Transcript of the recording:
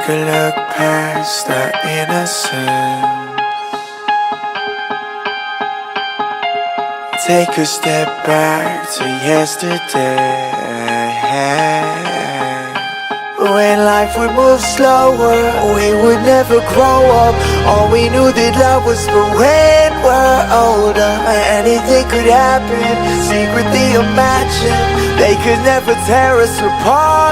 Take a look past our innocence. Take a step back to yesterday. When life would move slower, we would never grow up. All we knew that love was for when we're older. Anything could happen, secretly imagine they could never tear us apart.